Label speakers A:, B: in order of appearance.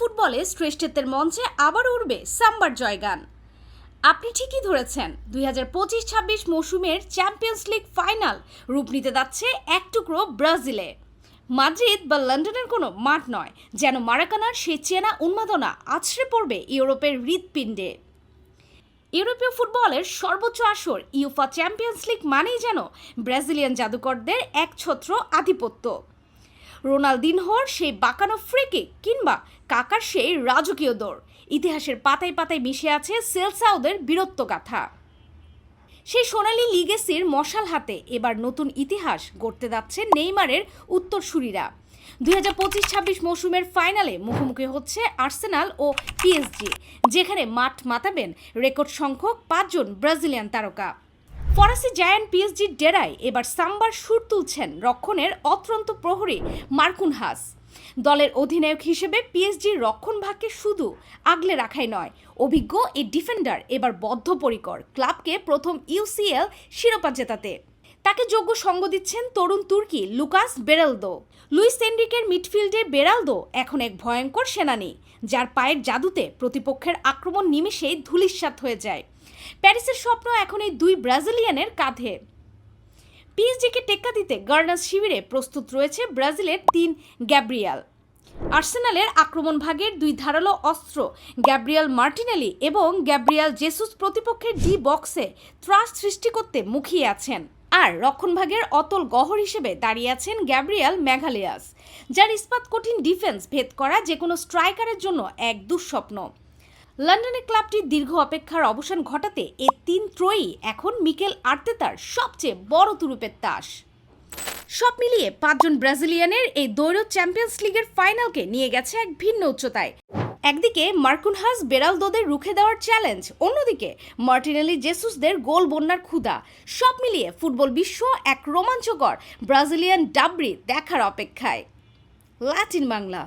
A: ফুটবলে শ্রেষ্ঠত্বের মঞ্চে আবার উঠবে সাম্বার জয়গান। আপনি ঠিকই ধরেছেন, 2025-26 মৌসুমের চ্যাম্পিয়ন্স লিগ ফাইনাল রূপ নিতে যাচ্ছে এক টুকরো ব্রাজিলে। মাদ্রিদ বা লন্ডনের কোনো মাঠ নয়, যেন মারাকানার সেই চেনা উন্মাদনা আছড়ে পড়বে ইউরোপের হৃৎপিণ্ডে। ইউরোপীয় ফুটবলের সর্বোচ্চ আসর ইউফা চ্যাম্পিয়ন্স লিগ মানেই যেন ব্রাজিলিয়ান জাদুকরদের একছত্র আধিপত্য। রোনালদিনহোর সেই বাঁকানো ফ্রিকিক কিংবা কাকার সেই রাজকীয় দৌড়, ইতিহাসের পাতায় পাতায় মিশে আছে সেলসাওদের বীরত্বগাথা। সেই সোনালী লিগেসির মশাল হাতে এবার নতুন ইতিহাস গড়তে যাচ্ছে নেইমারের উত্তরসূরিরা। 2025-26 মৌসুমের ফাইনালে মুখোমুখি হচ্ছে আর্সেনাল ও পিএসজি, যেখানে মাঠ মাতাবেন রেকর্ড সংখ্যক 5 জন ব্রাজিলিয়ান তারকা। ফরাসি জায়ান্ট পিএসজির ডেরায় এবার সাম্বার সুর তুলছেন রক্ষণের অত্যন্ত প্রহরী মার্কুনহাস। দলের অধিনায়ক হিসেবে পিএসজির রক্ষণভাগকে শুধু আগলে রাখাই নয়, অভিজ্ঞ এই ডিফেন্ডার এবার বদ্ধপরিকর ক্লাবকে প্রথম ইউসিএল শিরোপা জেতাতে। তাকে যোগ্য সঙ্গ দিচ্ছেন তরুণ তুর্কি লুকাস বেরালদো। লুইস এনরিকের মিডফিল্ডে বেরালদো এখন এক ভয়ঙ্কর সেনানী, যার পায়ের জাদুতে প্রতিপক্ষের আক্রমণ নিমেষেই ধূলিসাৎ হয়ে যায়। প্যারিসের স্বপ্ন এখন এই দুই ব্রাজিলিয়ানের কাঁধে। পিএসজিকে টেক্কা দিতে গার্নাস শিবিরে প্রস্তুত রয়েছে ব্রাজিলের 3 গ্যাব্রিয়াল। আর্সেনালের আক্রমণ ভাগের 2 ধারালো অস্ত্র গ্যাব্রিয়াল মার্টিনেলি এবং গ্যাব্রিয়াল জেসুস প্রতিপক্ষের ডি বক্সে ত্রাস সৃষ্টি করতে মুখিয়ে আছেন। আর রক্ষণভাগের অতল গহর হিসেবে দাঁড়িয়ে আছেন গ্যাব্রিয়াল ম্যাগালিয়াস, যার ইস্পাত কঠিন ডিফেন্স ভেদ করা যে কোনো স্ট্রাইকারের জন্য এক দুঃস্বপ্ন। লন্ডনের ক্লাবটির দীর্ঘ অপেক্ষার অবসান ঘটাতে এই 3 ত্রয়ী এখন মিকেল আর্তেতার সবচেয়ে বড় তুরুপের তাস। সব মিলিয়ে 5 জন ব্রাজিলিয়ানের এই দ্বৈরথ চ্যাম্পিয়ন্স লিগের ফাইনালকে নিয়ে গেছে এক ভিন্ন উচ্চতায়। একদিকে মার্কুনহাস বেরালদোদের রুখে দেওয়ার চ্যালেঞ্জ, অন্যদিকে মার্টিনেলি জেসুসদের গোল বন্যার ক্ষুধা। সব মিলিয়ে ফুটবল বিশ্ব এক রোমাঞ্চকর ব্রাজিলিয়ান ডাবরি দেখার অপেক্ষায়। লাতিন বাংলা।